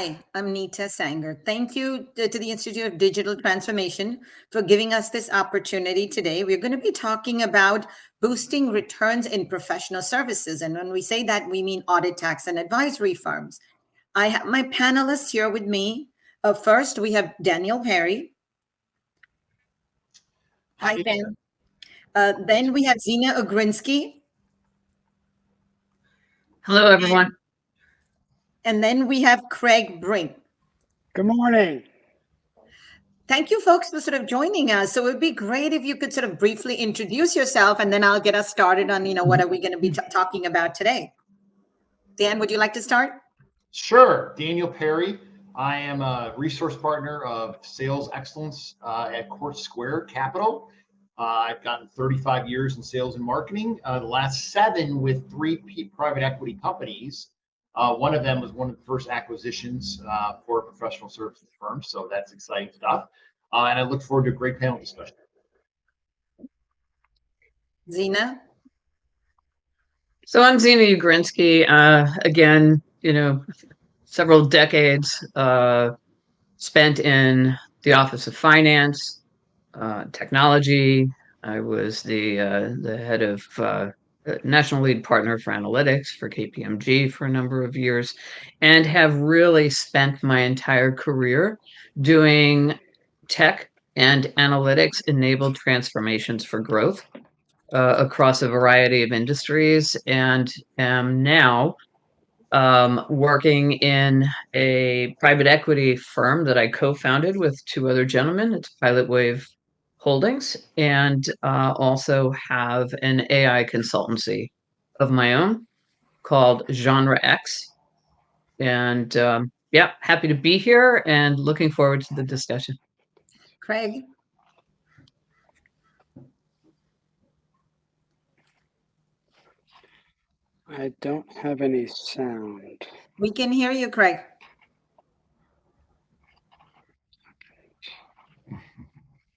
Hi, I'm Neeta Sanger. Thank you to the Institute of Digital Transformation for giving us this opportunity today. We're going to be talking about boosting returns in professional services. And when we say that, we mean audit, tax, and advisory firms. I have my panelists here with me. First, we have Daniel Perry. Hi, Dan. Then we have Xena Ugrinsky. Hello, everyone. And then we have Craig Brink. Good morning. Thank you, folks, for sort of joining us. So it would be great if you could sort of briefly introduce yourself, and then I'll get us started on, what are we going to be talking about today. Dan, would you like to start? Sure. Daniel Perry. I am a resource partner of sales excellence at 𝗡𝗃𝗏𝘁 I've gotten 35 years in sales and marketing, the last 7 with 3 private equity companies. One of them was one of the first acquisitions for a professional services firm, so that's exciting stuff. And I look forward to a great panel discussion. Xena? So I'm Xena Ugrinsky. Again, several decades spent in the Office of Finance, technology. I was the head of national lead partner for analytics for KPMG for a number of years, and have really spent my entire career doing tech and analytics enabled transformations for growth across a variety of industries, and am now working in a private equity firm that I co-founded with 2 other gentlemen. It's 𝗏𝗏𝗏 Holdings, and also have an AI consultancy of my own called Genre X. And yeah, happy to be here and looking forward to the discussion. Craig? I don't have any sound. We can hear you, Craig.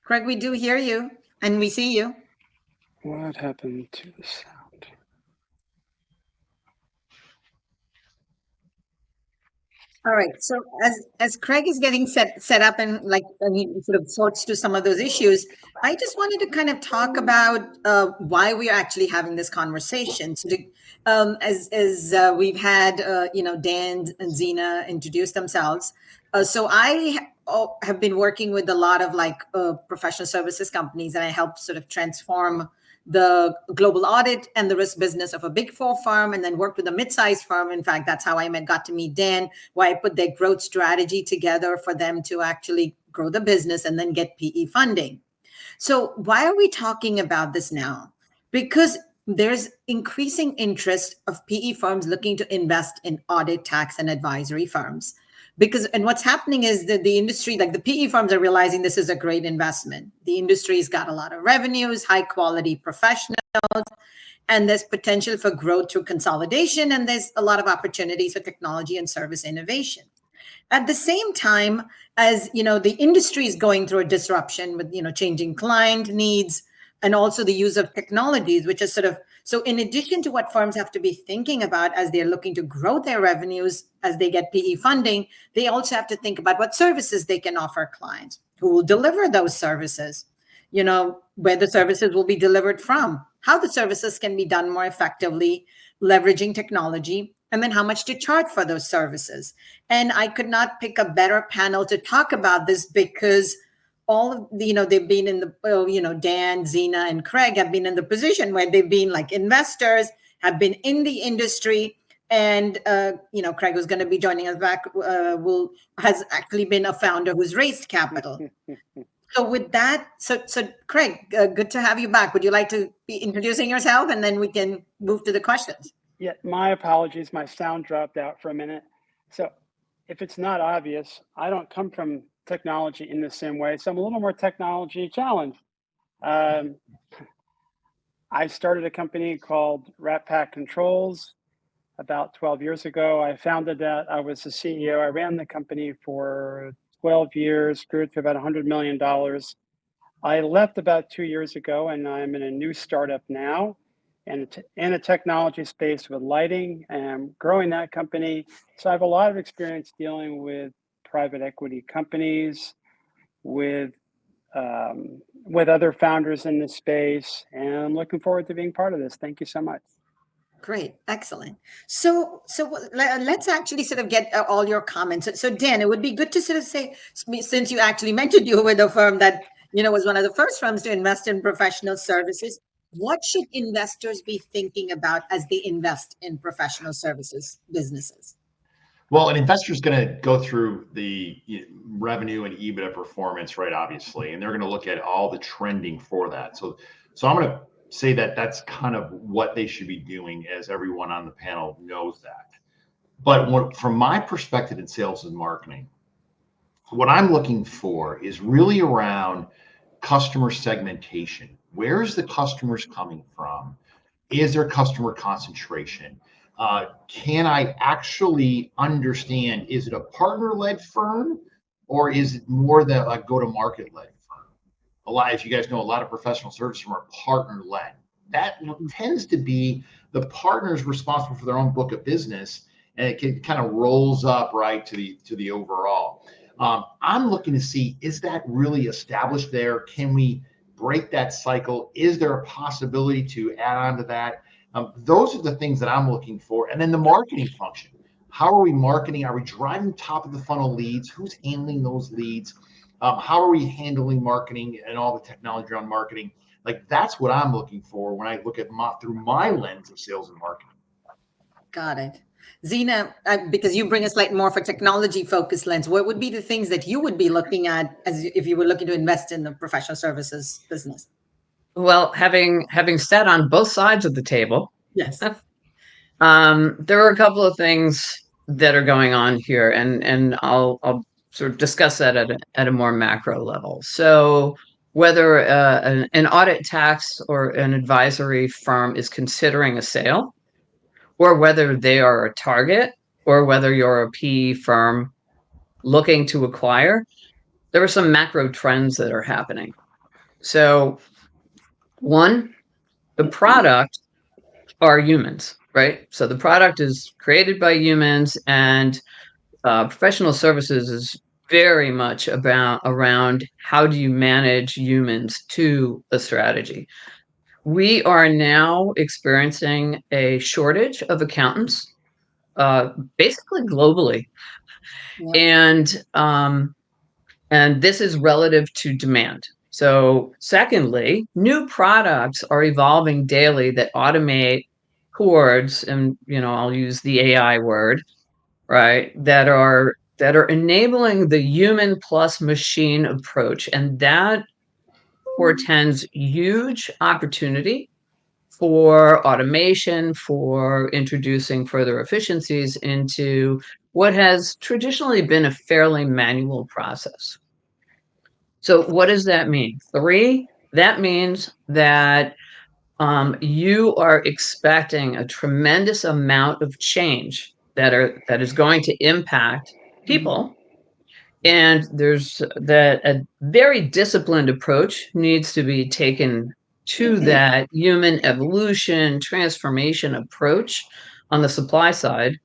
Craig, we do hear you, and we see you. What happened to the sound? All right. So as Craig is getting set up and he sort of sorts to some of those issues, I just wanted to kind of talk about why we are actually having this conversation. So as we've had Dan and Xena introduce themselves. So I have been working with a lot of professional services companies, and I help sort of transform the global audit and the risk business of a Big Four firm, and then worked with a mid-sized firm. In fact, that's how I got to meet Dan, where I put their growth strategy together for them to actually grow the business and then get PE funding. So why are we talking about this now? Because there's increasing interest of PE firms looking to invest in audit, tax, and advisory firms. And what's happening is that the industry, like the PE firms, are realizing this is a great investment. The industry's got a lot of revenues, high quality professionals, and there's potential for growth through consolidation, and there's a lot of opportunities for technology and service innovation. At the same time, as the industry is going through a disruption with changing client needs, and also the use of technologies, which is so in addition to what firms have to be thinking about as they're looking to grow their revenues as they get PE funding, they also have to think about what services they can offer clients, who will deliver those services, where the services will be delivered from, how the services can be done more effectively, leveraging technology, and then how much to charge for those services. And I could not pick a better panel to talk about this, because all of they've been in the Dan, Xena, and Craig have been in the position where they've been like investors, have been in the industry, and Craig, who's going to be joining us back, has actually been a founder who's raised capital. So with that, so Craig, good to have you back. Would you like to be introducing yourself, and then we can move to the questions? Yeah, my apologies. My sound dropped out for a minute. So if it's not obvious, I don't come from technology in the same way, so I'm a little more technology challenged. I started a company called 𝗏𝗏𝗏 about 12 years ago. I founded that. I was the CEO. I ran the company for 12 years, grew it to about $100 million. I left about 2 years ago, and I'm in a new startup now. in a technology space with lighting and growing that company. So I have a lot of experience dealing with private equity companies, with other founders in this space, and I'm looking forward to being part of this. Thank you so much. Great, excellent. So let's actually sort of get all your comments. So Dan, it would be good to sort of say, since you actually mentioned you were the firm that was one of the first firms to invest in professional services, what should investors be thinking about as they invest in professional services businesses? Well, an investor is going to go through the revenue and EBITDA performance, right? Obviously, and they're going to look at all the trending for that. So I'm going to say that that's kind of what they should be doing, as everyone on the panel knows that. But from my perspective in sales and marketing, what I'm looking for is really around customer segmentation. Where is the customers coming from? Is there customer concentration? Can I actually understand, is it a partner-led firm or is it more than a go-to-market-led firm? As you guys know, a lot of professional services firms are partner-led. That tends to be the partners responsible for their own book of business, and it kind of rolls up right to the overall. I'm looking to see, is that really established there? Can we break that cycle? Is there a possibility to add on to that? Those are the things that I'm looking for. And then the marketing function. How are we marketing? Are we driving top of the funnel leads? Who's handling those leads? How are we handling marketing and all the technology around marketing? Like, that's what I'm looking for when I look at through my lens of sales and marketing. Got it. Xena, because you bring us like more of a technology focused lens, what would be the things that you would be looking at as if you were looking to invest in the professional services business? Well, having sat on both sides of the table, yes, there are a couple of things that are going on here, and I'll sort of discuss that at a more macro level. So whether an audit, tax, or an advisory firm is considering a sale, or whether they are a target, or whether you're a PE firm looking to acquire, there are some macro trends that are happening. So one, the product are humans, right? So the product is created by humans, and professional services is very much around how do you manage humans to a strategy. We are now experiencing a shortage of accountants, basically globally, and this is relative to demand. So secondly, new products are evolving daily that automate chords, and I'll use the AI word, right, that are enabling the human plus machine approach, and that portends huge opportunity for automation, for introducing further efficiencies into what has traditionally been a fairly manual process. So what does that mean? That means that you are expecting a tremendous amount of change that is going to impact people. And there's a very disciplined approach needs to be taken to that human evolution, transformation approach on the supply side,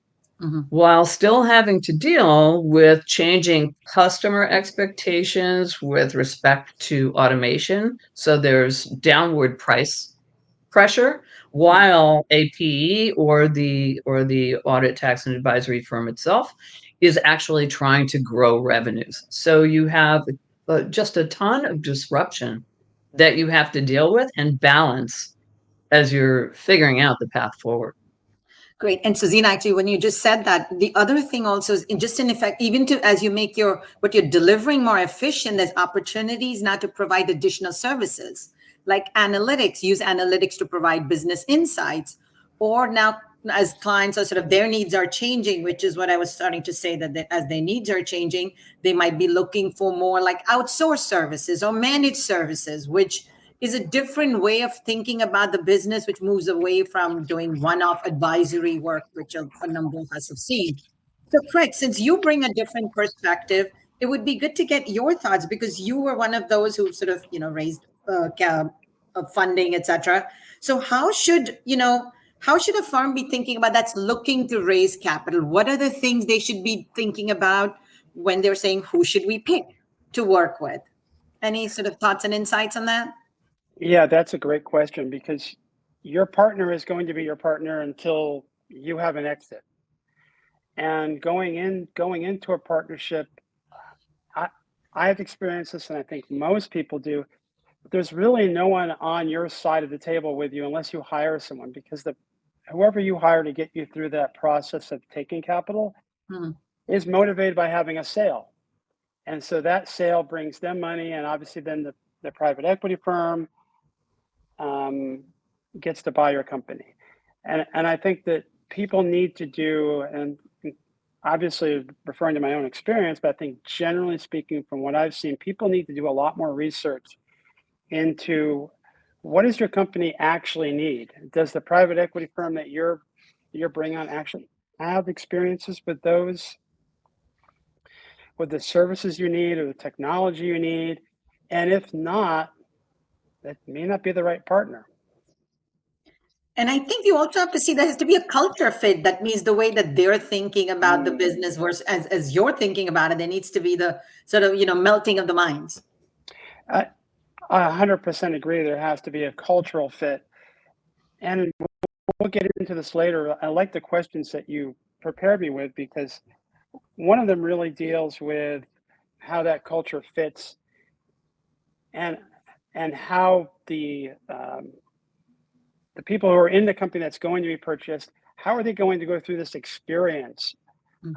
while still having to deal with changing customer expectations with respect to automation. So there's downward price pressure, while a PE or the audit, tax, and advisory firm itself is actually trying to grow revenues. So you have just a ton of disruption that you have to deal with and balance as you're figuring out the path forward. Great. And so Xena, actually, when you just said that, the other thing also is just in effect, even as you make what you're delivering more efficient, there's opportunities now to provide additional services like analytics, use analytics to provide business insights, or now as clients are sort of their needs are changing, which is what I was starting to say, that as their needs are changing, they might be looking for more like outsourced services or managed services, which is a different way of thinking about the business, which moves away from doing one-off advisory work, which a number of us have seen. So Craig, since you bring a different perspective, it would be good to get your thoughts, because you were one of those who sort of, raised funding, etc. So how should a firm be thinking about that's looking to raise capital? What are the things they should be thinking about when they're saying, who should we pick to work with? Any sort of thoughts and insights on that? Yeah, that's a great question, because your partner is going to be your partner until you have an exit. And going into a partnership, I've experienced this, and I think most people do. There's really no one on your side of the table with you unless you hire someone, because whoever you hire to get you through that process of taking capital is motivated by having a sale. And so that sale brings them money, and obviously then the private equity firm gets to buy your company. And I think that people need to do, and obviously referring to my own experience, but I think generally speaking from what I've seen, people need to do a lot more research into what does your company actually need? Does the private equity firm that you're bringing on actually have experiences with the services you need or the technology you need? And if not, that may not be the right partner. And I think you also have to see there has to be a culture fit. That means the way that they're thinking about the business versus as you're thinking about it, there needs to be the sort of, melting of the minds. I 100% agree. There has to be a cultural fit. And we'll get into this later. I like the questions that you prepared me with, because one of them really deals with how that culture fits and how the people who are in the company that's going to be purchased, how are they going to go through this experience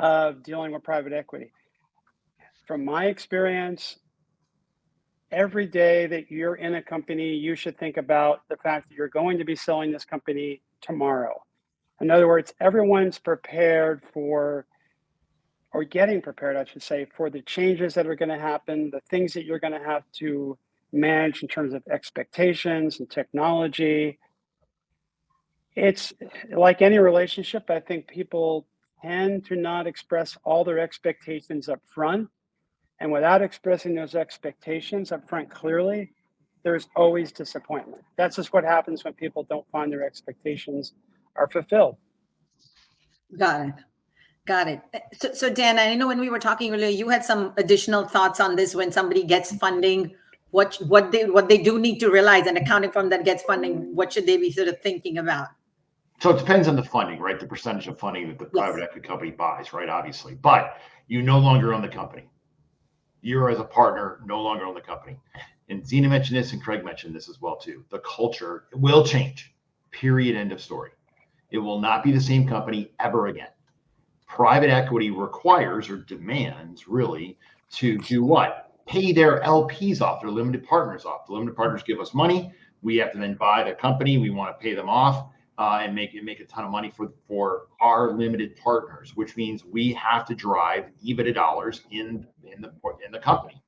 of dealing with private equity? From my experience, every day that you're in a company, you should think about the fact that you're going to be selling this company tomorrow. In other words, everyone's prepared for, or getting prepared, I should say, for the changes that are going to happen, the things that you're going to have to manage in terms of expectations and technology. It's like any relationship. I think people tend to not express all their expectations up front. And without expressing those expectations up front clearly, there's always disappointment. That's just what happens when people don't find their expectations are fulfilled. Got it. So Dan, I know when we were talking earlier, you had some additional thoughts on this. When somebody gets funding, what they do need to realize, and accounting firm that gets funding, what should they be sort of thinking about? So it depends on the funding, right? The percentage of funding that the private equity company buys, right? Obviously, but you no longer own the company. You're, as a partner, no longer own the company. And Xena mentioned this, and Craig mentioned this as well too. The culture will change. Period. End of story. It will not be the same company ever again. Private equity requires or demands really to do what? Pay their LPs off, their limited partners off. The limited partners give us money. We have to then buy the company. We want to pay them off and make a ton of money for our limited partners, which means we have to drive EBITDA dollars in the company.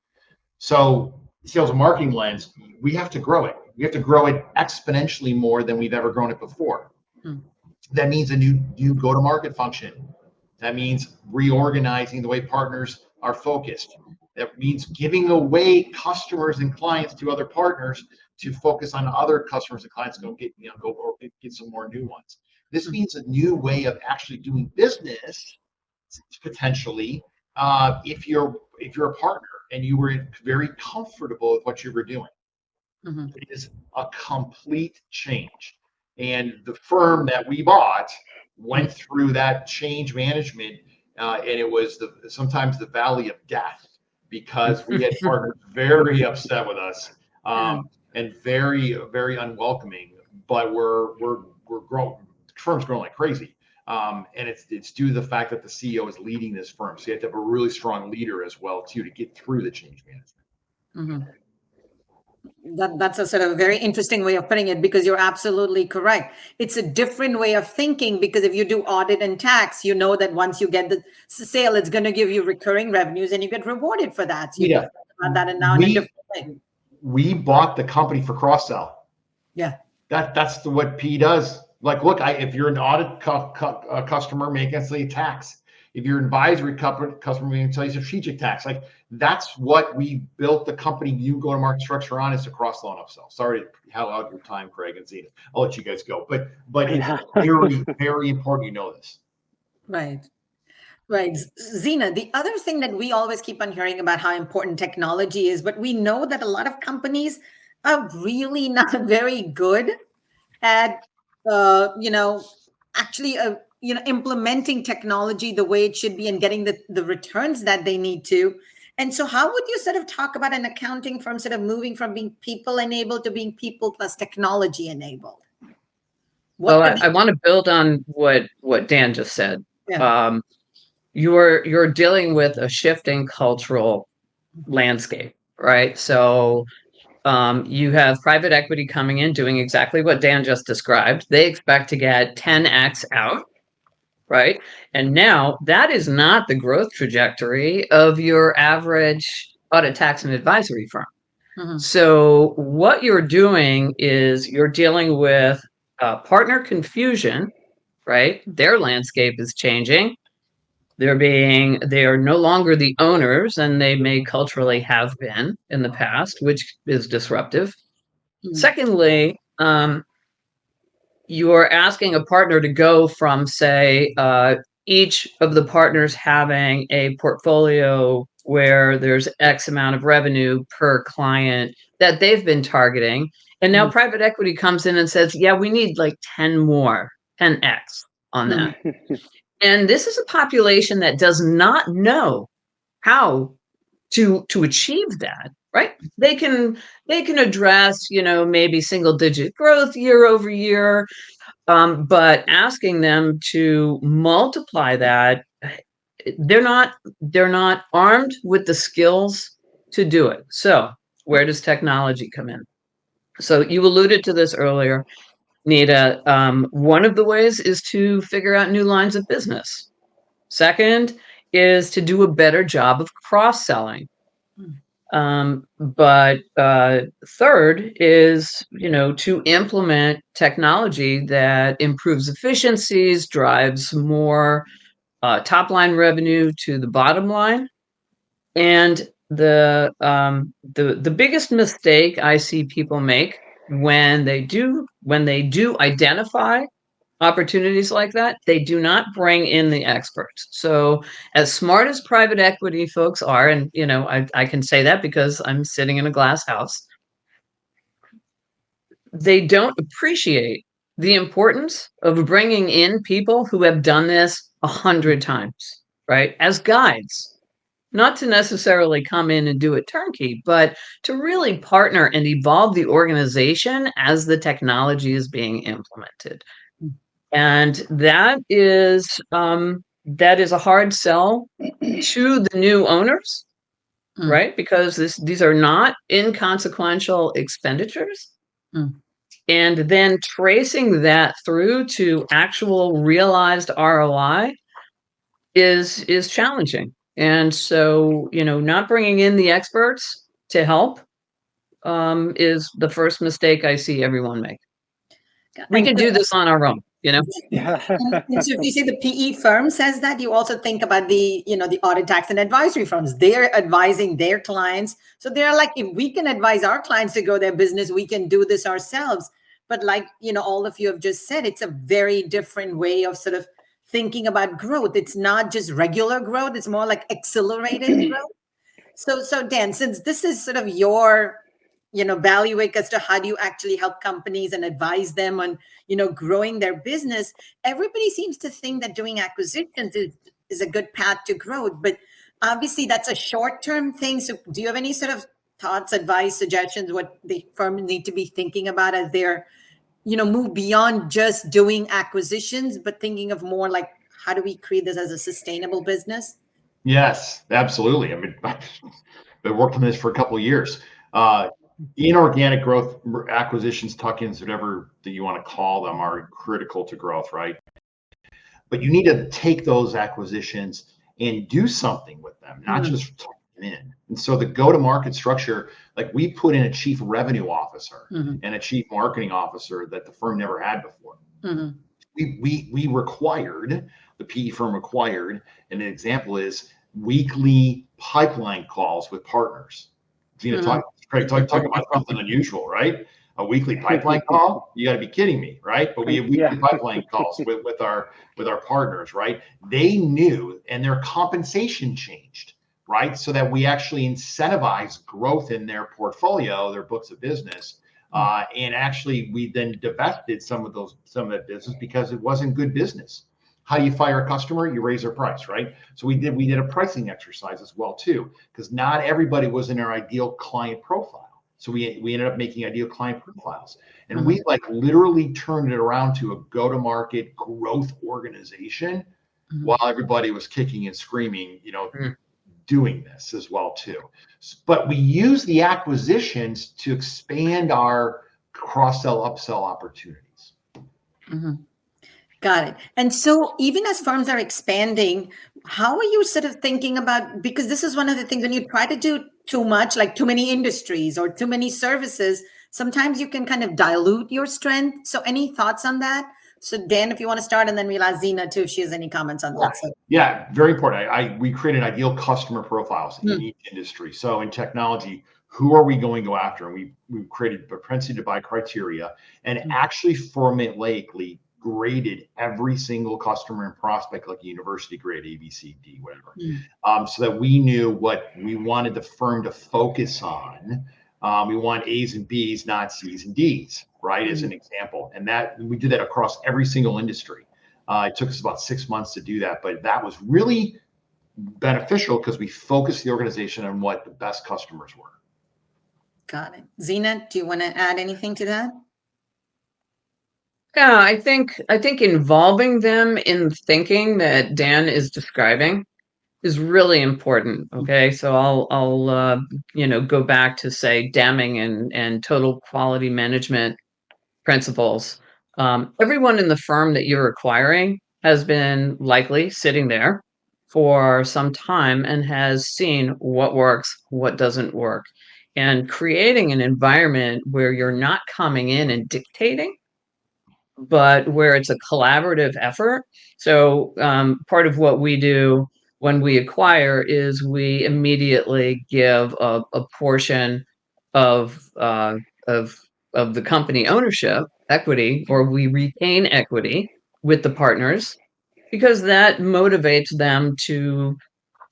So sales and marketing lens, we have to grow it. We have to grow it exponentially more than we've ever grown it before. That means a new go-to-market function. That means reorganizing the way partners are focused. That means giving away customers and clients to other partners to focus on other customers and clients, go get some more new ones. This means a new way of actually doing business, potentially, if you're a partner and you were very comfortable with what you were doing. It is a complete change. And the firm that we bought went through that change management, and it was sometimes the valley of death, because we had partners very upset with us and very, very unwelcoming. But we're growing. The firm's growing like crazy, and it's due to the fact that the CEO is leading this firm. So you have to have a really strong leader as well too to get through the change management. That's a sort of very interesting way of putting it, because you're absolutely correct. It's a different way of thinking, because if you do audit and tax, you know that once you get the sale, it's going to give you recurring revenues and you get rewarded for that. So you think about that, and now in a different thing. We bought the company for cross-sell. Yeah. That's what P does. Like, look, if you're an audit customer, make us a tax. If you're advisory customer, we can tell you strategic tax. Like that's what we built the company new go-to-market structure on, is to cross-sell and upsell. Sorry to hell out your time, Craig and Xena. I'll let you guys go. But it's very, very important you know this. Right. Right. Xena, the other thing that we always keep on hearing about how important technology is, but we know that a lot of companies are really not very good at, actually, implementing technology the way it should be and getting the returns that they need to. And so how would you sort of talk about an accounting firm sort of moving from being people enabled to being people plus technology enabled? Well, I want to build on what Dan just said. Yeah. You're dealing with a shifting cultural landscape, right? So you have private equity coming in doing exactly what Dan just described. They expect to get 10x out, right? And now that is not the growth trajectory of your average audit, tax, and advisory firm. Mhm. So what you're doing is you're dealing with partner confusion, right? Their landscape is changing. They are no longer the owners, and they may culturally have been in the past, which is disruptive. Mhm. Secondly, you are asking a partner to go from, say, each of the partners having a portfolio where there's X amount of revenue per client that they've been targeting. And now private equity comes in and says, yeah, we need like 10x on that. And this is a population that does not know how to achieve that, right? They can address, maybe single digit growth year over year, but asking them to multiply that, they're not armed with the skills to do it. So where does technology come in? So you alluded to this earlier, Nita. One of the ways is to figure out new lines of business. Second is to do a better job of cross-selling. But third is, to implement technology that improves efficiencies, drives more top-line revenue to the bottom line. And the biggest mistake I see people make when they do identify opportunities like that, they do not bring in the experts. So as smart as private equity folks are, and I can say that because I'm sitting in a glass house, they don't appreciate the importance of bringing in people who have done this 100 times, right? As guides, not to necessarily come in and do it turnkey, but to really partner and evolve the organization as the technology is being implemented. And that is a hard sell to the new owners, right? Because these are not inconsequential expenditures. And then tracing that through to actual realized ROI is challenging. And so, not bringing in the experts to help is the first mistake I see everyone make. We can do this on our own. Yeah. And so if you say the PE firm says that, you also think about the audit, tax, and advisory firms. They're advising their clients. So they're like, if we can advise our clients to grow their business, we can do this ourselves. But like, all of you have just said, it's a very different way of sort of thinking about growth. It's not just regular growth. It's more like accelerated growth. So Dan, since this is sort of your bailiwick as to how do you actually help companies and advise them on, growing their business, everybody seems to think that doing acquisitions is a good path to growth. But obviously that's a short-term thing. So do you have any sort of thoughts, advice, suggestions, what the firm need to be thinking about as they're, move beyond just doing acquisitions, but thinking of more like, how do we create this as a sustainable business? Yes, absolutely. I mean, I've been working on this for a couple of years. Inorganic growth, acquisitions, tuck-ins, whatever that you want to call them, are critical to growth, right? But you need to take those acquisitions and do something with them, not just tuck them in. And so the go-to-market structure, like we put in a chief revenue officer and a chief marketing officer that the firm never had before. We required the PE firm acquired. And an example is weekly pipeline calls with partners. Xena, Craig, talk about something unusual, right? A weekly pipeline call? You got to be kidding me, right? But we have weekly pipeline calls with our partners, right? They knew, and their compensation changed, right? So that we actually incentivize growth in their portfolio, their books of business. And actually, we then divested some of that business because it wasn't good business. How do you fire a customer? You raise their price, right? So we did a pricing exercise as well too, because not everybody was in our ideal client profile. So we ended up making ideal client profiles, and we like literally turned it around to a go-to-market growth organization while everybody was kicking and screaming, doing this as well too. But we use the acquisitions to expand our cross-sell, upsell opportunities. Got it. And so even as firms are expanding, how are you sort of thinking about, because this is one of the things when you try to do too much, like too many industries or too many services, sometimes you can kind of dilute your strength. So any thoughts on that? So Dan, if you want to start, and then we'll ask Xena too, if she has any comments on that. So. Yeah, very important. We created ideal customer profiles in each industry. So in technology, who are we going to go after? And we've created propensity to buy criteria and actually formulaically graded every single customer and prospect like a university grade, A, B, C, D, whatever, so that we knew what we wanted the firm to focus on. We want A's and B's, not C's and D's, right? As an example. And that we did that across every single industry. It took us about 6 months to do that, but that was really beneficial because we focused the organization on what the best customers were. Got it. Xena, do you want to add anything to that? Yeah, I think involving them in thinking that Dan is describing is really important. Okay, so I'll go back to say Deming and total quality management principles. Everyone in the firm that you're acquiring has been likely sitting there for some time and has seen what works, what doesn't work, and creating an environment where you're not coming in and dictating, but where it's a collaborative effort. So part of what we do when we acquire is we immediately give a portion of the company ownership equity, or we retain equity with the partners, because that motivates them to,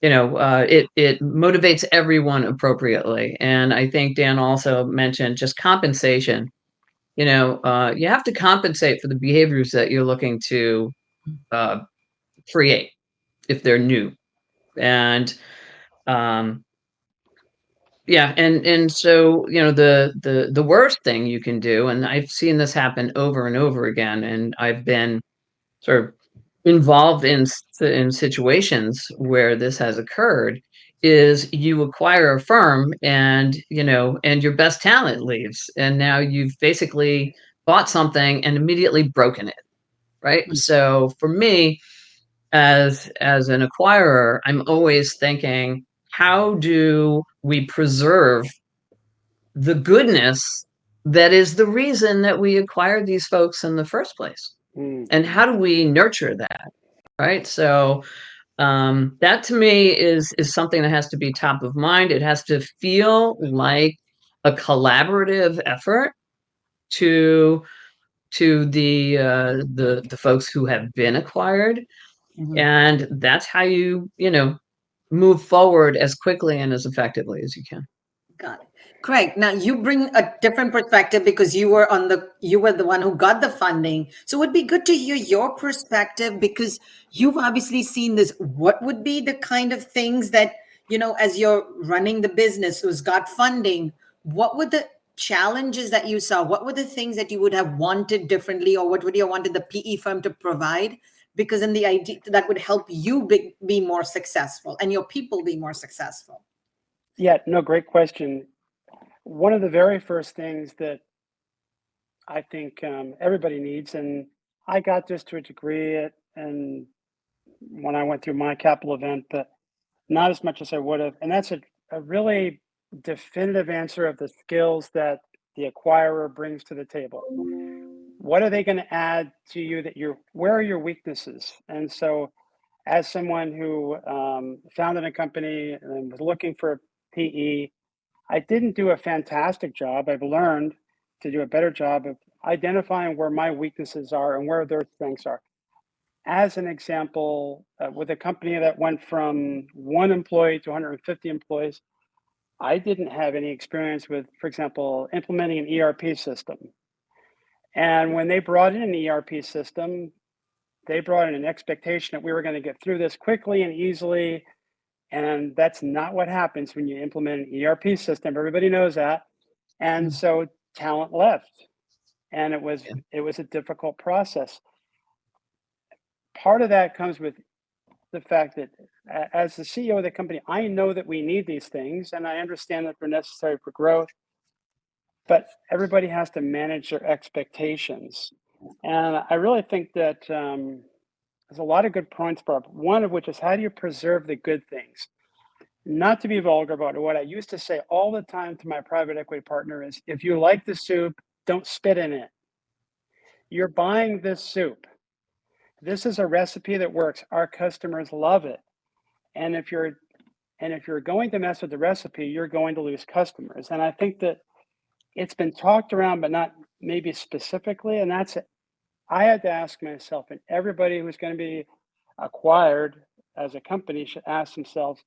it motivates everyone appropriately. And I think Dan also mentioned just compensation. You have to compensate for the behaviors that you're looking to create if they're new. And and so the worst thing you can do, and I've seen this happen over and over again, and I've been sort of involved in situations where this has occurred, is you acquire a firm and your best talent leaves, and now you've basically bought something and immediately broken it, right? So for me, as an acquirer, I'm always thinking, how do we preserve the goodness that is the reason that we acquired these folks in the first place? And how do we nurture that, right? So that to me is something that has to be top of mind. It has to feel like a collaborative effort to the folks who have been acquired. And that's how you move forward as quickly and as effectively as you can. Got it. Craig, now you bring a different perspective because you were the one who got the funding. So it would be good to hear your perspective, because you've obviously seen this. What would be the kind of things that, as you're running the business who's got funding, what were the challenges that you saw? What were the things that you would have wanted differently, or what would you have wanted the PE firm to provide? Because in the idea that would help you be more successful and your people be more successful. Yeah, no, great question. One of the very first things that I think everybody needs, and I got this to a degree and when I went through my capital event, but not as much as I would have. And that's a really definitive answer of the skills that the acquirer brings to the table. what are they going to add to you that where are your weaknesses? And so as someone who founded a company and was looking for a PE, I didn't do a fantastic job. I've learned to do a better job of identifying where my weaknesses are and where their strengths are. As an example, with a company that went from 1 employee to 150 employees, I didn't have any experience with, for example, implementing an ERP system. And when they brought in an ERP system, they brought in an expectation that we were going to get through this quickly and easily. And that's not what happens when you implement an ERP system. Everybody knows that. And so talent left. And it was a difficult process. Part of that comes with the fact that as the CEO of the company, I know that we need these things and I understand that they're necessary for growth, but everybody has to manage their expectations. And I really think that there's a lot of good points, Barb. One of which is, how do you preserve the good things? Not to be vulgar about it, what I used to say all the time to my private equity partner is, if you like the soup, don't spit in it. You're buying this soup. This is a recipe that works. Our customers love it. And if you're going to mess with the recipe, you're going to lose customers. And I think that it's been talked around, but not maybe specifically. And that's it. I had to ask myself, and everybody who's going to be acquired as a company should ask themselves,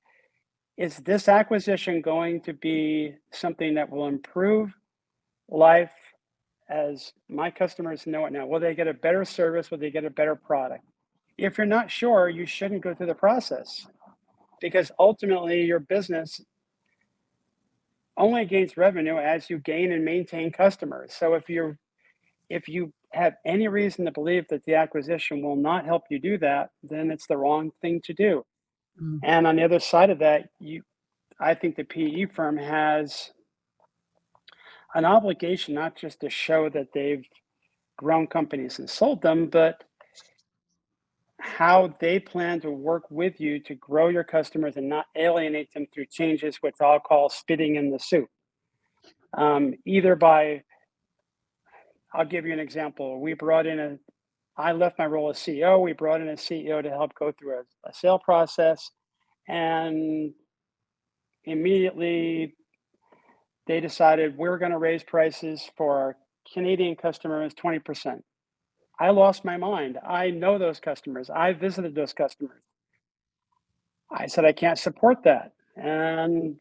is this acquisition going to be something that will improve life as my customers know it now? Will they get a better service? Will they get a better product? If you're not sure, you shouldn't go through the process, because ultimately your business only gains revenue as you gain and maintain customers. So if you have any reason to believe that the acquisition will not help you do that, then it's the wrong thing to do. And on the other side of that, I think the PE firm has an obligation not just to show that they've grown companies and sold them, but how they plan to work with you to grow your customers and not alienate them through changes, which I'll call spitting in the soup. Either by, I'll give you an example. I left my role as CEO. We brought in a CEO to help go through a sale process. And immediately they decided we're going to raise prices for our Canadian customers 20%. I lost my mind. I know those customers. I visited those customers. I said, I can't support that. And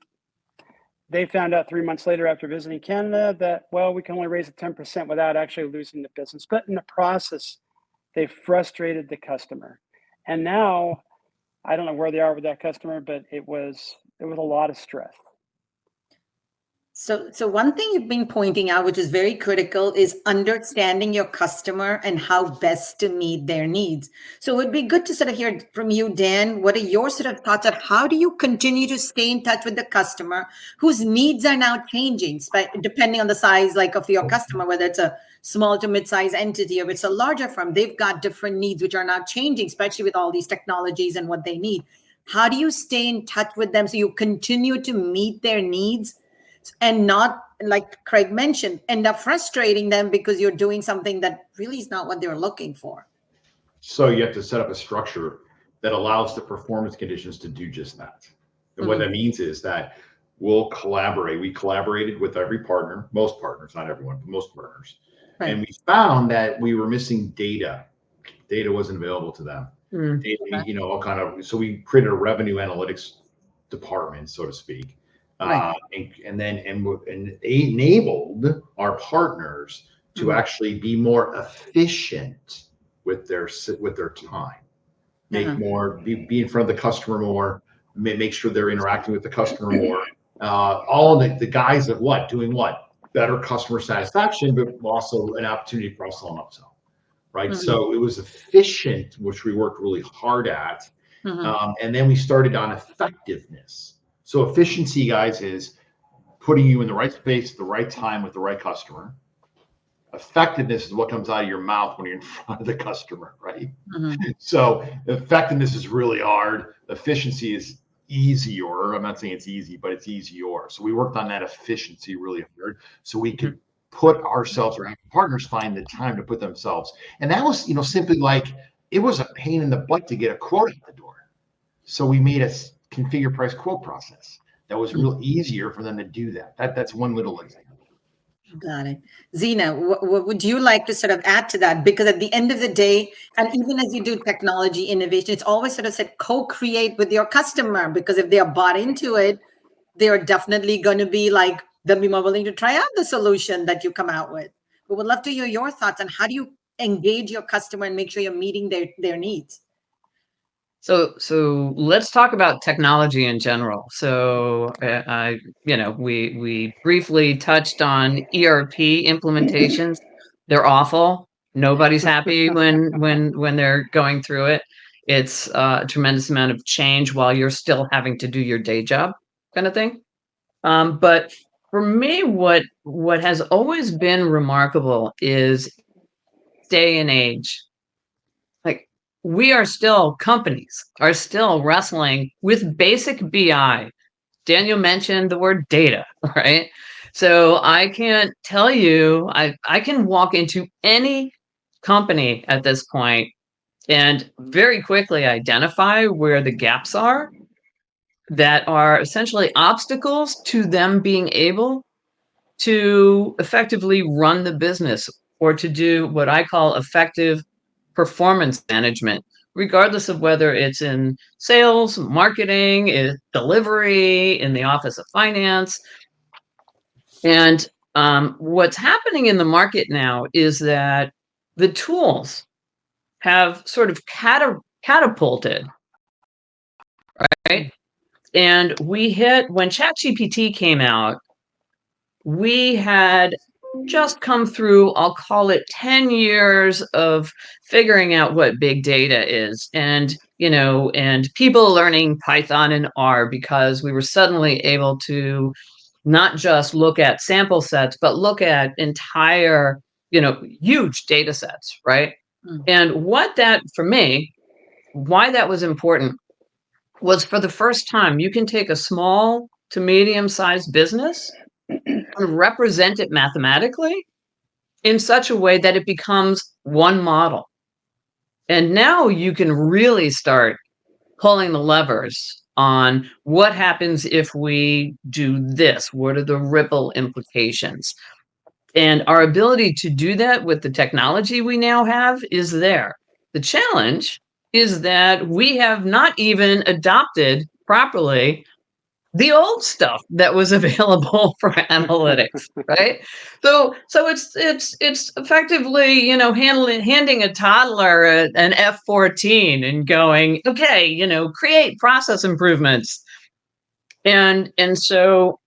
they found out 3 months later after visiting Canada that, well, we can only raise it 10% without actually losing the business. But in the process, they frustrated the customer. And now, I don't know where they are with that customer, but it was a lot of stress. So one thing you've been pointing out, which is very critical, is understanding your customer and how best to meet their needs. So it would be good to sort of hear from you, Dan. What are your sort of thoughts on how do you continue to stay in touch with the customer whose needs are now changing, depending on the size of your customer, whether it's a small to mid-size entity or it's a larger firm, they've got different needs which are now changing, especially with all these technologies and what they need. How do you stay in touch with them so you continue to meet their needs and not, like Craig mentioned, end up frustrating them because you're doing something that really is not what they were looking for? So you have to set up a structure that allows the performance conditions to do just that. And what that means is that we'll collaborate. We collaborated with every partner, most partners, not everyone, but most partners. Right. And we found that we were missing data. Data wasn't available to them. Data, all kind of, so we created a revenue analytics department, so to speak. Right. And enabled our partners to actually be more efficient with their time, make more, be in front of the customer more, make sure they're interacting with the customer more. All the guys of doing what? Better customer satisfaction, but also an opportunity for us on upsell, right? So it was efficient, which we worked really hard at. And then we started on effectiveness. So efficiency, guys, is putting you in the right space at the right time with the right customer. Effectiveness is what comes out of your mouth when you're in front of the customer, right? So effectiveness is really hard. Efficiency is easier. I'm not saying it's easy, but it's easier. So we worked on that efficiency really hard so we could put ourselves, or partners find the time to put themselves. And that was, simply like, it was a pain in the butt to get a quote out the door. So we made a configure price quote process that was real easier for them to do that. That's one little example. Got it. Xena, what would you like to sort of add to that? Because at the end of the day, and even as you do technology innovation, it's always sort of said co-create with your customer, because if they are bought into it, they are definitely going to be like, they'll be more willing to try out the solution that you come out with. But would love to hear your thoughts on how do you engage your customer and make sure you're meeting their needs. So let's talk about technology in general. So we briefly touched on ERP implementations. They're awful. Nobody's happy when they're going through it. It's a tremendous amount of change while you're still having to do your day job, kind of thing. But for me, what has always been remarkable is day and age. Like, we are still, companies are still wrestling with basic BI. Daniel mentioned the word data, right? So I can't tell you, I can walk into any company at this point and very quickly identify where the gaps are that are essentially obstacles to them being able to effectively run the business, or to do what I call effective performance management, regardless of whether it's in sales, marketing, delivery, in the office of finance. And what's happening in the market now is that the tools have sort of catapulted, right? And when ChatGPT came out, we had just come through, I'll call it 10 years of figuring out what big data is, and people learning Python and R, because we were suddenly able to not just look at sample sets, but look at entire, huge data sets, right? And for me, why that was important was, for the first time, you can take a small to medium-sized business and represent it mathematically in such a way that it becomes one model. And now you can really start pulling the levers on what happens if we do this. What are the ripple implications? And our ability to do that with the technology we now have is there. The challenge is that we have not even adopted properly the old stuff that was available for analytics, right? So it's effectively, handing a toddler an F-14 and going, okay, create process improvements. And so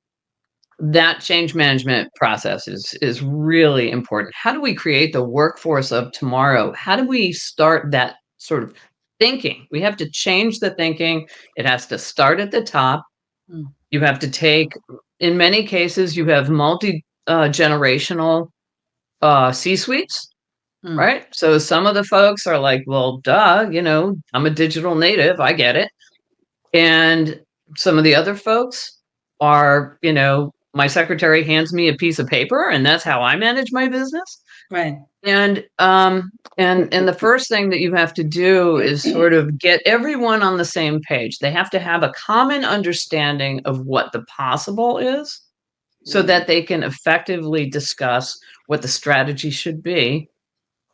that change management process is really important. How do we create the workforce of tomorrow? How do we start that sort of thinking? We have to change the thinking. It has to start at the top. You have to take, in many cases, you have multi-generational C-suites, right? So some of the folks are like, well, duh, I'm a digital native, I get it. And some of the other folks are, my secretary hands me a piece of paper and that's how I manage my business. Right. And the first thing that you have to do is sort of get everyone on the same page. They have to have a common understanding of what the possible is, so that they can effectively discuss what the strategy should be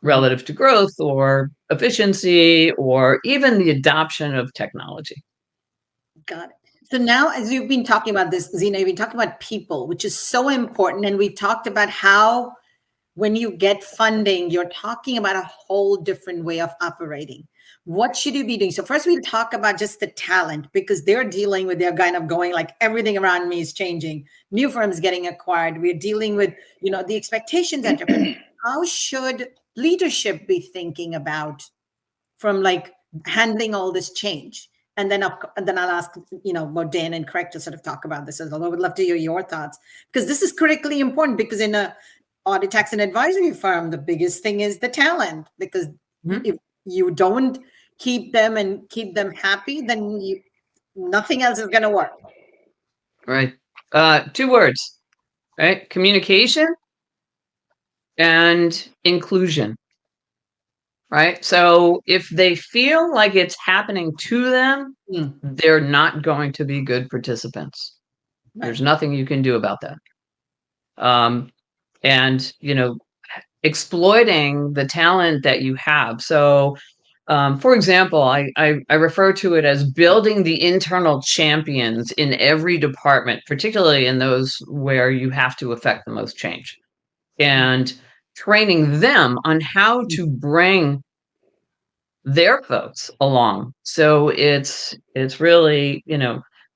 relative to growth or efficiency, or even the adoption of technology. Got it. So now, as you've been talking about this, Xena, you've been talking about people, which is so important. And we've talked about how when you get funding, you're talking about a whole different way of operating. What should you be doing? So first we'll talk about just the talent, because they're dealing with, they're kind of going like, everything around me is changing. New firms getting acquired. We're dealing with, the expectations are different. How should leadership be thinking about from like handling all this change? And then I'll ask, both Dan and Craig to sort of talk about this as well. I would love to hear your thoughts, because this is critically important, because in a audit, tax, and advisory firm, the biggest thing is the talent, because if you don't keep them and keep them happy, then nothing else is going to work. Right. 2 words, right? Communication and inclusion, right? So if they feel like it's happening to them, they're not going to be good participants. There's nothing you can do about that. And, exploiting the talent that you have. So, for example, I refer to it as building the internal champions in every department, particularly in those where you have to affect the most change, and training them on how to bring their folks along. So it's really,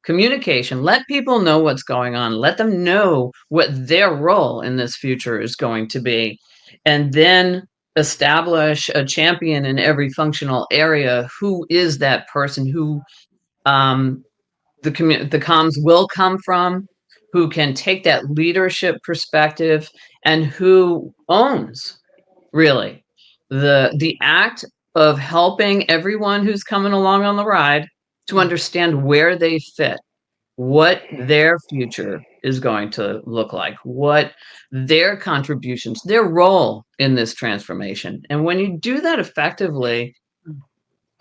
communication. Let people know what's going on. Let them know what their role in this future is going to be. And then establish a champion in every functional area. Who is that person who the comms will come from, who can take that leadership perspective, and who owns really the act of helping everyone who's coming along on the ride to understand where they fit, what their future is going to look like, what their contributions, their role in this transformation. And when you do that effectively,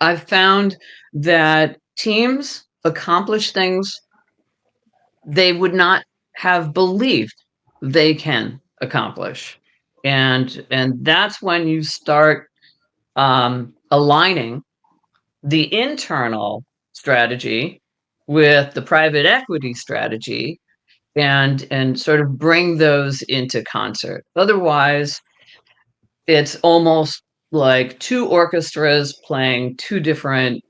I've found that teams accomplish things they would not have believed they can accomplish. And that's when you start aligning the internal strategy with the private equity strategy, and sort of bring those into concert. Otherwise, it's almost like two orchestras playing two different,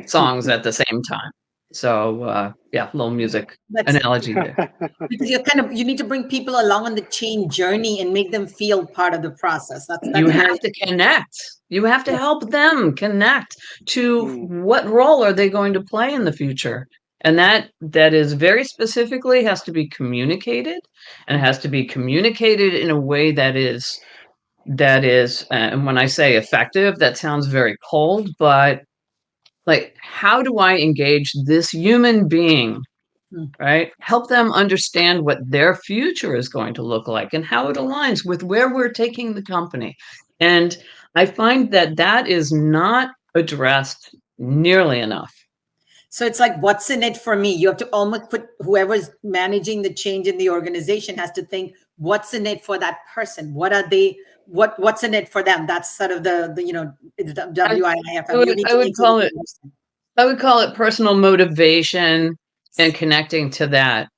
songs at the same time. So yeah, little music analogy there. Because you need to bring people along on the change journey and make them feel part of the process. That's You have to connect. You have to help them connect to what role are they going to play in the future. And that is very specifically has to be communicated, and it has to be communicated in a way that is, and when I say effective, that sounds very cold, but like, how do I engage this human being, right? Help them understand what their future is going to look like and how it aligns with where we're taking the company. And I find that that is not addressed nearly enough. So it's like, what's in it for me? You have to almost put whoever's managing the change in the organization has to think, what's in it for that person? What are they? What's in it for them? That's sort of the WIIF. I would call it personal motivation and connecting to that.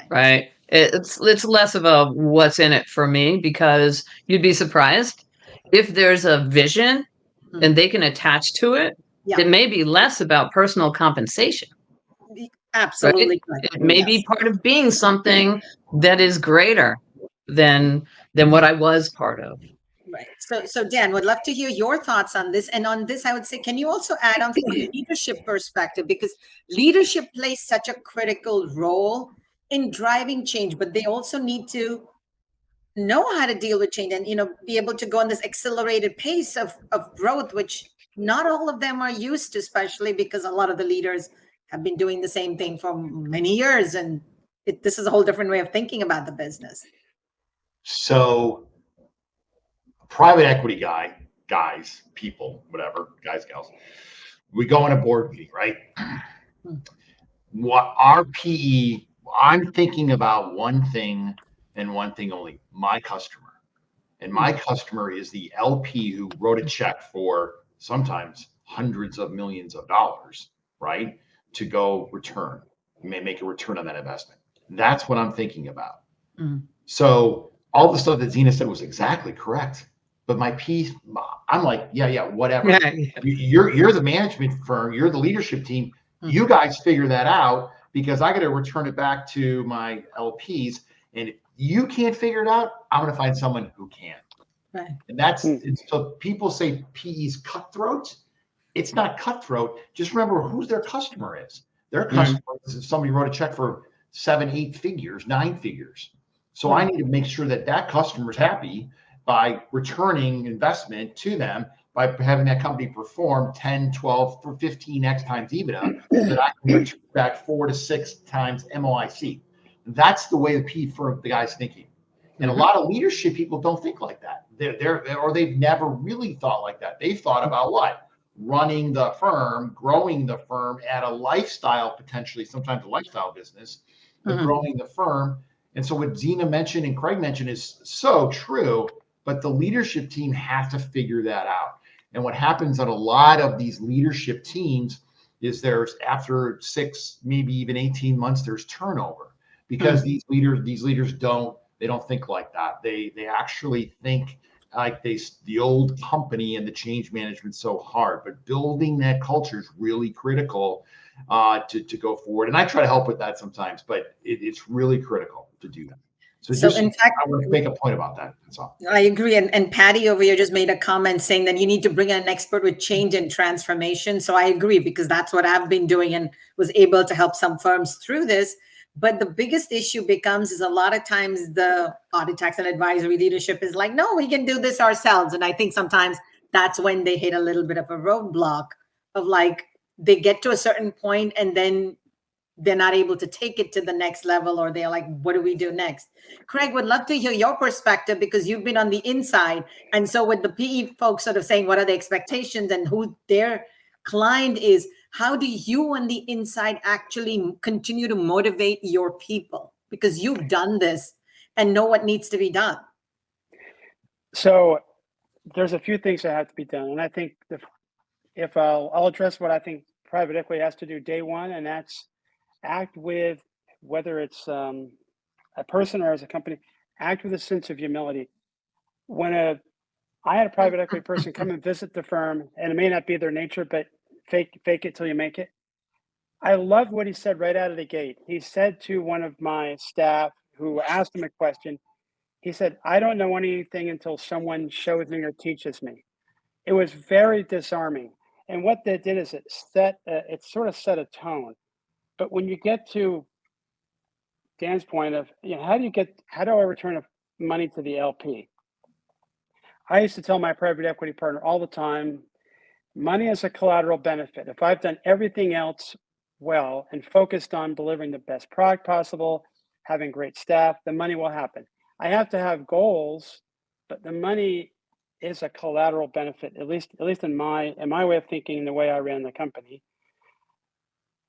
Right. It's less of a what's in it for me, because you'd be surprised if there's a vision and they can attach to it. Yeah. It may be less about personal compensation. Absolutely. Right? It may be part of being something that is greater than what I was part of. Right. So Dan, would love to hear your thoughts on this. And on this, I would say, can you also add on from a leadership perspective? Because leadership plays such a critical role in driving change, but they also need to know how to deal with change and, be able to go on this accelerated pace of growth, which not all of them are used to, especially because a lot of the leaders have been doing the same thing for many years. And this is a whole different way of thinking about the business. So private equity guys, people, whatever, guys, gals, we go in a board meeting, right? What our PE, I'm thinking about one thing and one thing only, my customer. And my customer is the LP who wrote a check for sometimes hundreds of millions of dollars, right? To go return, make a return on that investment. That's what I'm thinking about. So all the stuff that Xena said was exactly correct. But my piece, I'm like, yeah, whatever. Yeah. You're the management firm. You're the leadership team. You guys figure that out, because I got to return it back to my LPs. And if you can't figure it out, I'm going to find someone who can. Right. And that's so people say PE's cutthroat. It's not cutthroat. Just remember who their customer is. Their customer is if somebody wrote a check for 7, 8 figures, 9 figures. So I need to make sure that customer is happy by returning investment to them, by having that company perform 10, 12, 15x times EBITDA, so that I can return back 4 to 6 times MOIC. That's the way the PE firm, the guy's thinking. And a lot of leadership people don't think like that. They've never really thought like that. They've thought about what? Running the firm, growing the firm at a lifestyle, potentially, sometimes a lifestyle business, but growing the firm. And so what Xena mentioned and Craig mentioned is so true, but the leadership team has to figure that out. And what happens on a lot of these leadership teams is there's, after 6, maybe even 18 months, there's turnover, because these leaders don't think like that. They actually think like the old company, and the change management so hard, but building that culture is really critical to go forward. And I try to help with that sometimes, but it's really critical to do that. So in fact, I want to make a point about that. That's all. I agree. And Patty over here just made a comment saying that you need to bring in an expert with change and transformation. So I agree, because that's what I've been doing and was able to help some firms through this. But the biggest issue becomes is a lot of times the audit, tax, and advisory leadership is like, no, we can do this ourselves. And I think sometimes that's when they hit a little bit of a roadblock of like, they get to a certain point and then they're not able to take it to the next level, or they're like, what do we do next? Craig, would love to hear your perspective, because you've been on the inside. And so with the PE folks sort of saying, what are the expectations and who their client is, how do you on the inside actually continue to motivate your people? Because you've done this and know what needs to be done. So there's a few things that have to be done. And I think if I'll address what I think private equity has to do day one, and that's act with, whether it's a person or as a company, act with a sense of humility. When I had a private equity person come and visit the firm, and it may not be their nature, but fake it till you make it. I loved what he said right out of the gate. He said to one of my staff who asked him a question, he said, I don't know anything until someone shows me or teaches me. It was very disarming. And what that did is it sort of set a tone. But when you get to Dan's point of, how do I return money to the LP? I used to tell my private equity partner all the time, money is a collateral benefit. If I've done everything else well and focused on delivering the best product possible, having great staff, the money will happen. I have to have goals, but the money is a collateral benefit, at least in my way of thinking, the way I ran the company.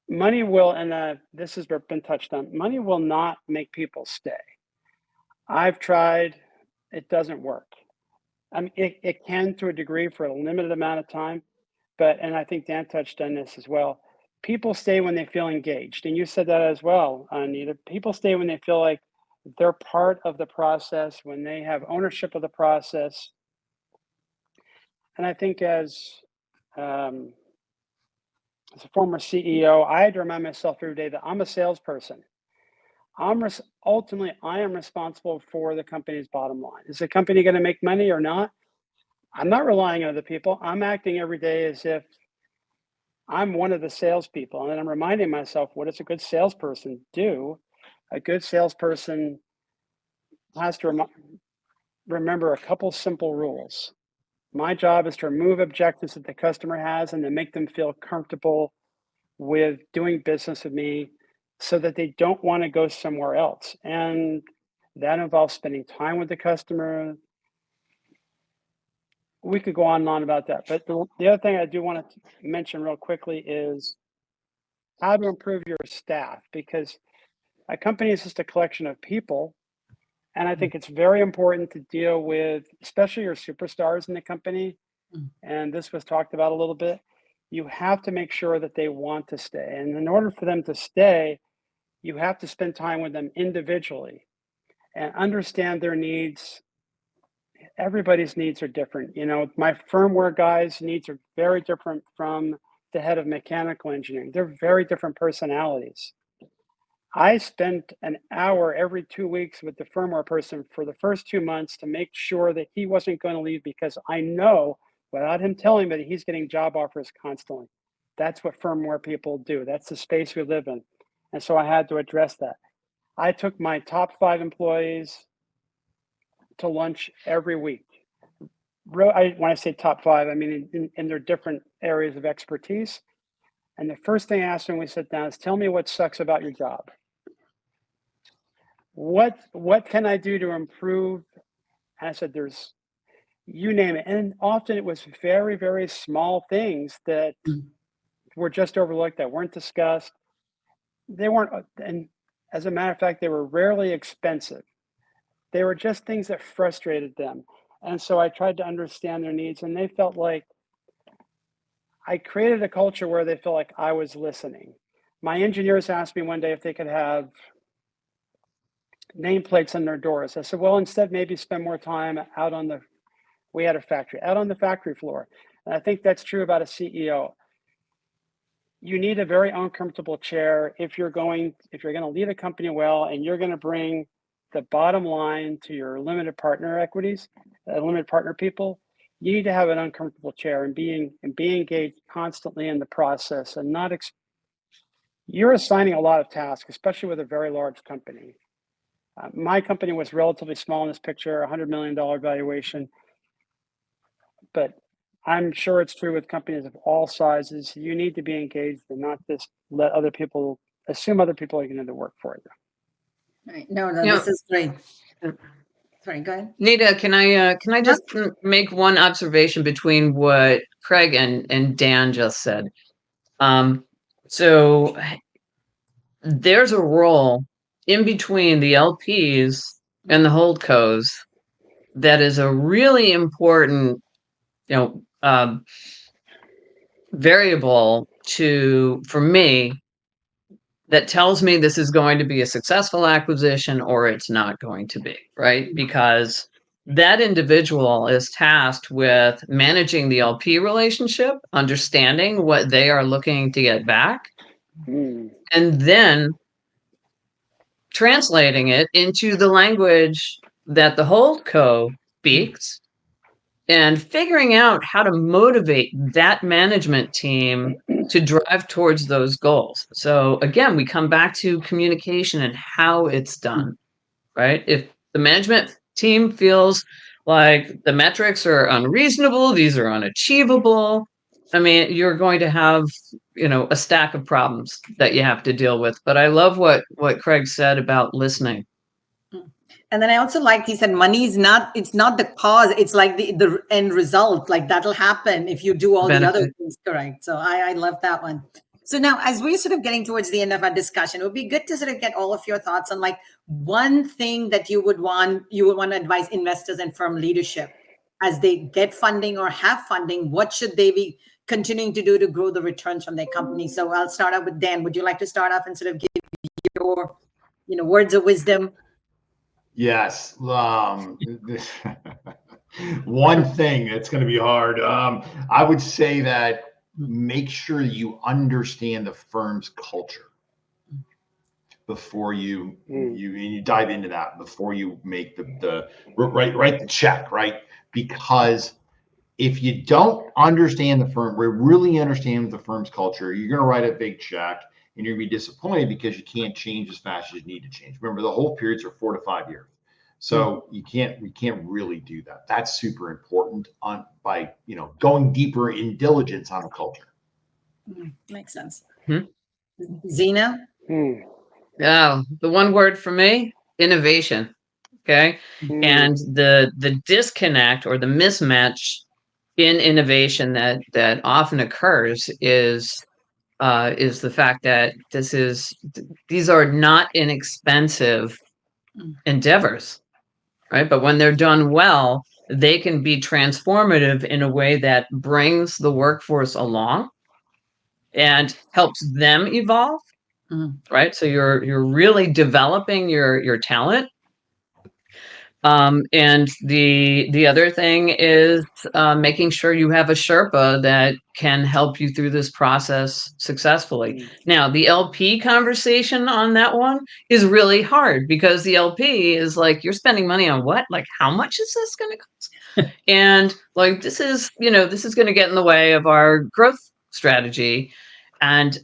Money will, and this has been touched on, money will not make people stay. I've tried, it doesn't work. I mean, it can to a degree for a limited amount of time, and I think Dan touched on this as well. People stay when they feel engaged. And you said that as well, Anita. People stay when they feel like they're part of the process, when they have ownership of the process. And I think as a former CEO, I had to remind myself every day that I'm a salesperson. Ultimately, I am responsible for the company's bottom line. Is the company going to make money or not? I'm not relying on other people. I'm acting every day as if I'm one of the salespeople. And then I'm reminding myself, what does a good salesperson do? A good salesperson has to remember a couple simple rules. My job is to remove objectives that the customer has and to make them feel comfortable with doing business with me so that they don't want to go somewhere else. And that involves spending time with the customer. We could go on and on about that. But the other thing I do want to mention real quickly is how to improve your staff, because a company is just a collection of people. And I think it's very important to deal with, especially your superstars in the company. And this was talked about a little bit. You have to make sure that they want to stay. And in order for them to stay, you have to spend time with them individually and understand their needs. Everybody's needs are different. My firmware guys' needs are very different from the head of mechanical engineering. They're very different personalities. I spent an hour every 2 weeks with the firmware person for the first 2 months to make sure that he wasn't going to leave, because I know without him telling me that he's getting job offers constantly. That's what firmware people do. That's the space we live in. And so I had to address that. I took my top 5 employees to lunch every week. When I say top 5, I mean in their different areas of expertise. And the first thing I asked them when we sat down is, tell me what sucks about your job. what can I do to improve? And I said, there's, you name it. And often it was very, very small things that were just overlooked, that weren't discussed. They weren't, and as a matter of fact, they were rarely expensive. They were just things that frustrated them. And so I tried to understand their needs, and they felt like I created a culture where they felt like I was listening. My engineers asked me one day if they could have nameplates on their doors. I said, well, instead, maybe spend more time out on the, we had a factory, out on the factory floor. And I think that's true about a CEO. You need a very uncomfortable chair if you're going to lead a company well, and you're going to bring the bottom line to your limited partner equities, limited partner people. You need to have an uncomfortable chair and be engaged constantly in the process, and not you're assigning a lot of tasks, especially with a very large company. My company was relatively small in this picture, $100 million valuation, but I'm sure it's true with companies of all sizes. You need to be engaged and not just let other people assume other people are going to do the work for you. Right. No, this is great. Sorry, go ahead. Nita, can I just make one observation between what Craig and Dan just said? So there's a role in between the LPs and the holdcos that is a really important, variable for me, that tells me this is going to be a successful acquisition or it's not going to be, right? Because that individual is tasked with managing the LP relationship, understanding what they are looking to get back, and then translating it into the language that the holdco speaks, and figuring out how to motivate that management team to drive towards those goals. So again, we come back to communication and how it's done, right? If the management team feels like the metrics are unreasonable, these are unachievable, I mean, you're going to have, a stack of problems that you have to deal with. But I love what Craig said about listening. And then I also like, he said, money is it's not the cause, it's like the end result. Like that'll happen if you do all the other things correct. So I love that one. So now, as we're sort of getting towards the end of our discussion, it would be good to sort of get all of your thoughts on like one thing that you would want to advise investors and firm leadership as they get funding or have funding. What should they be continuing to do to grow the returns from their company? So I'll start out with Dan. Would you like to start off and sort of give your, words of wisdom? Yes. One thing that's going to be hard. I would say that make sure you understand the firm's culture before you dive into that, before you make the write the check, right? Because if you don't understand the firm, really understand the firm's culture, you're going to write a big check and you're going to be disappointed because you can't change as fast as you need to change. Remember, the whole periods are 4 to 5 years. So we can't really do that. That's super important by going deeper in diligence on a culture. Makes sense. Xena? Yeah, the one word for me, innovation. Okay. And the disconnect or the mismatch in innovation that often occurs is the fact that these are not inexpensive endeavors, right? But when they're done well, they can be transformative in a way that brings the workforce along and helps them evolve, right? So you're really developing your talent. And the other thing is making sure you have a Sherpa that can help you through this process successfully. Now, the LP conversation on that one is really hard because the LP is like, you're spending money on what? Like, how much is this going to cost? And like, this is going to get in the way of our growth strategy. And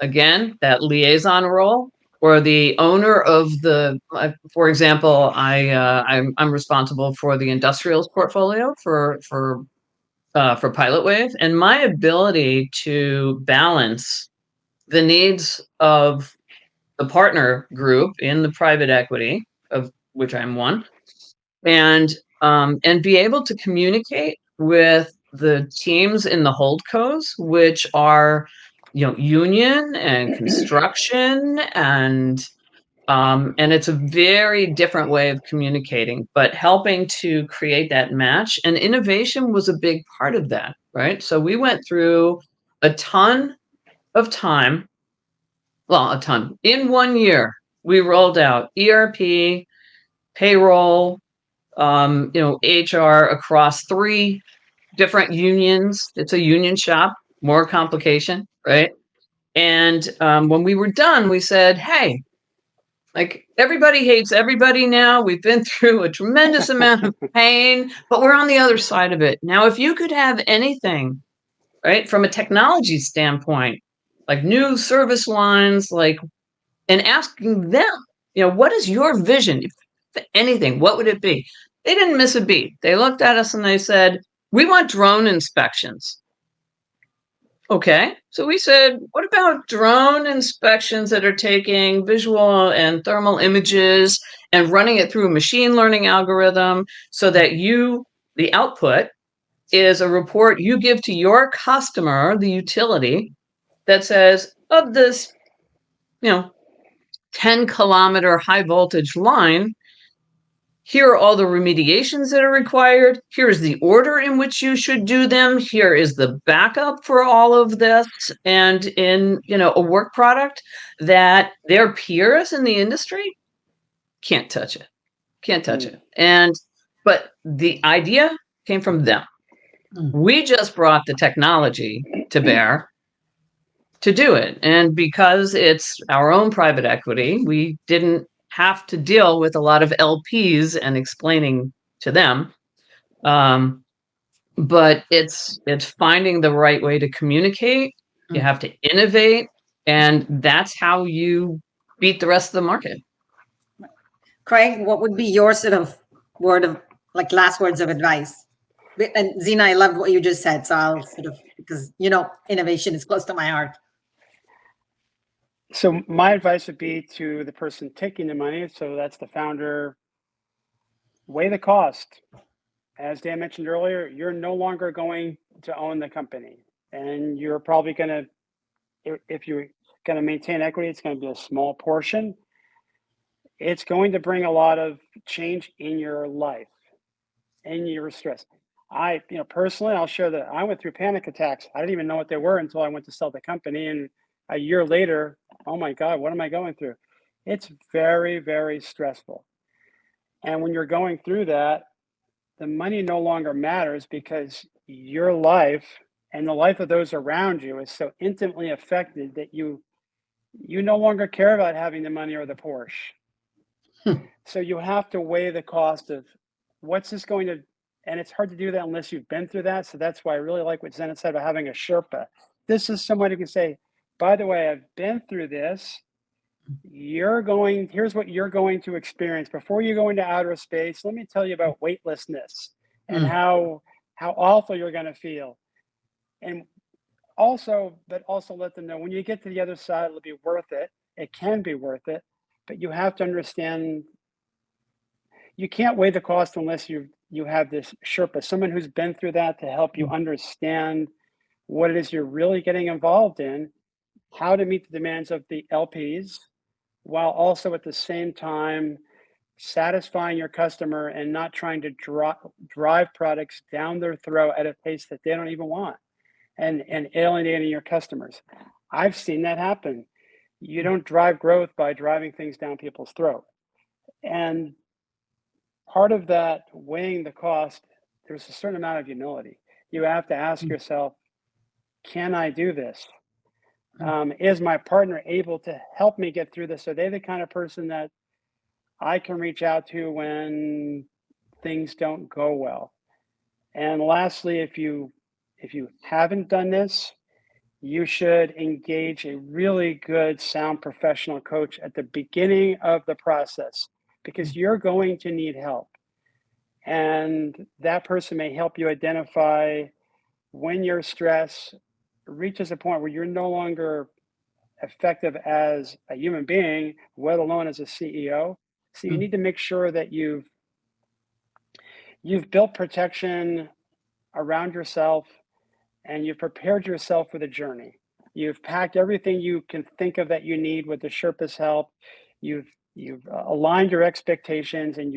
again, that liaison role, or the owner of for example, I'm responsible for the industrials portfolio for Pilot Wave, and my ability to balance the needs of the partner group in the private equity, of which I'm one, and be able to communicate with the teams in the holdcos, which are, union and construction, and it's a very different way of communicating, but helping to create that match. And innovation was a big part of that, right? So we went through a ton of time, well, a ton. In 1 year, we rolled out ERP, payroll, HR across 3 different unions. It's a union shop, more complication, right? And when we were done, we said, hey, like, everybody hates everybody now. We've been through a tremendous amount of pain, but we're on the other side of it. Now, if you could have anything, right, from a technology standpoint, like new service lines, like, and asking them, what is your vision? If anything, what would it be? They didn't miss a beat. They looked at us and they said, we want drone inspections. Okay, so we said, what about drone inspections that are taking visual and thermal images and running it through a machine learning algorithm so that the output is a report you give to your customer, the utility, that says, of this, 10-kilometer high voltage line, here are all the remediations that are required. Here is the order in which you should do them. Here is the backup for all of this. And in, a work product that their peers in the industry can't touch it. Can't touch it. But the idea came from them. We just brought the technology to bear to do it. And because it's our own private equity, we didn't have to deal with a lot of LPs and explaining to them. But it's finding the right way to communicate. You have to innovate, and that's how you beat the rest of the market. Craig, what would be your sort of last words of advice? And Xena, I loved what you just said, so I'll because innovation is close to my heart. So my advice would be to the person taking the money, so that's the founder, weigh the cost. As Dan mentioned earlier, you're no longer going to own the company, and you're probably going to, if you're going to maintain equity, it's going to be a small portion. It's going to bring a lot of change in your life and your stress. Personally, I'll share that I went through panic attacks. I didn't even know what they were until I went to sell the company. And a year later, oh my God, what am I going through? It's very, very stressful. And when you're going through that, the money no longer matters because your life and the life of those around you is so intimately affected that you no longer care about having the money or the Porsche. So you have to weigh the cost of what's this going to, and it's hard to do that unless you've been through that. So that's why I really like what Xena said about having a Sherpa. This is someone who can say, by the way, I've been through this. Here's what you're going to experience. Before you go into outer space, let me tell you about weightlessness and how awful you're going to feel. And also let them know when you get to the other side, it'll be worth it. It can be worth it, but you have to understand you can't weigh the cost unless you have this Sherpa, someone who's been through that to help you understand what it is you're really getting involved in, how to meet the demands of the LPs, while also at the same time satisfying your customer and not trying to drive products down their throat at a pace that they don't even want and alienating your customers. I've seen that happen. You don't drive growth by driving things down people's throat. And part of that weighing the cost, there's a certain amount of humility. You have to ask yourself, can I do this? Is my partner able to help me get through this? Are they the kind of person that I can reach out to when things don't go well? And lastly, if you haven't done this, you should engage a really good, sound professional coach at the beginning of the process, because you're going to need help. And that person may help you identify when your stress reaches a point where you're no longer effective as a human being, let alone as a CEO. So you need to make sure that you've built protection around yourself and you've prepared yourself for the journey. You've packed everything you can think of that you need with the Sherpa's help. You've aligned your expectations and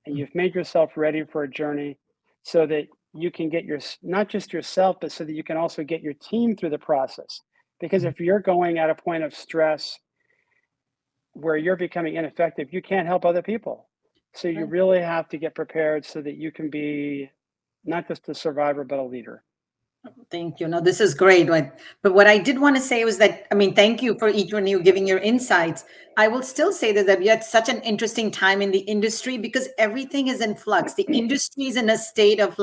you've made yourself ready for a journey so that you can get not just yourself, but so that you can also get your team through the process. Because if you're going at a point of stress where you're becoming ineffective, you can't help other people. So you really have to get prepared so that you can be not just a survivor, but a leader. Thank you. No, this is great. But what I did want to say was that, I mean, thank you for each one of you giving your insights. I will still say that we had such an interesting time in the industry because everything is in flux. The industry is in a state of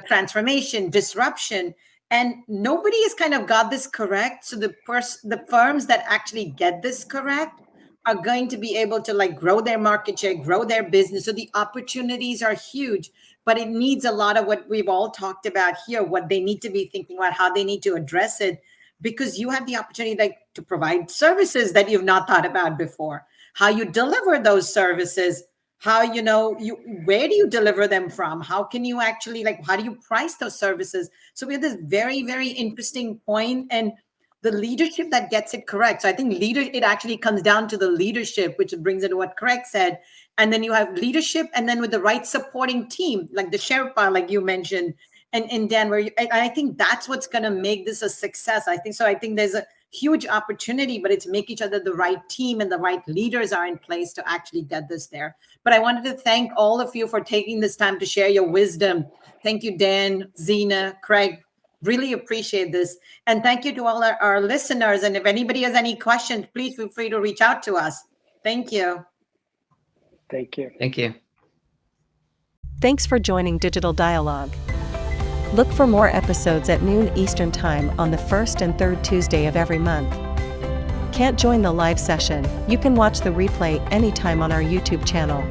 transformation, disruption, and nobody has kind of got this correct. So the firms that actually get this correct are going to be able to grow their market share, grow their business. So the opportunities are huge, but it needs a lot of what we've all talked about here, what they need to be thinking about, how they need to address it, because you have the opportunity to provide services that you've not thought about before, how you deliver those services, how, where do you deliver them from? How can you actually, how do you price those services? So we have this very, very interesting point, and the leadership that gets it correct. So I think it actually comes down to the leadership, which brings it to what Craig said. And then you have leadership, and then with the right supporting team, like the Sherpa, like you mentioned, and Dan, I think that's what's going to make this a success. I think there's a huge opportunity, but it's making sure that the right team and the right leaders are in place to actually get this there. But I wanted to thank all of you for taking this time to share your wisdom. Thank you, Dan, Xena, Craig. Really appreciate this. And thank you to all our listeners. And if anybody has any questions, please feel free to reach out to us. Thank you. Thank you. Thank you. Thanks for joining Digital Dialogue. Look for more episodes at noon Eastern Time on the first and third Tuesday of every month. Can't join the live session? You can watch the replay anytime on our YouTube channel.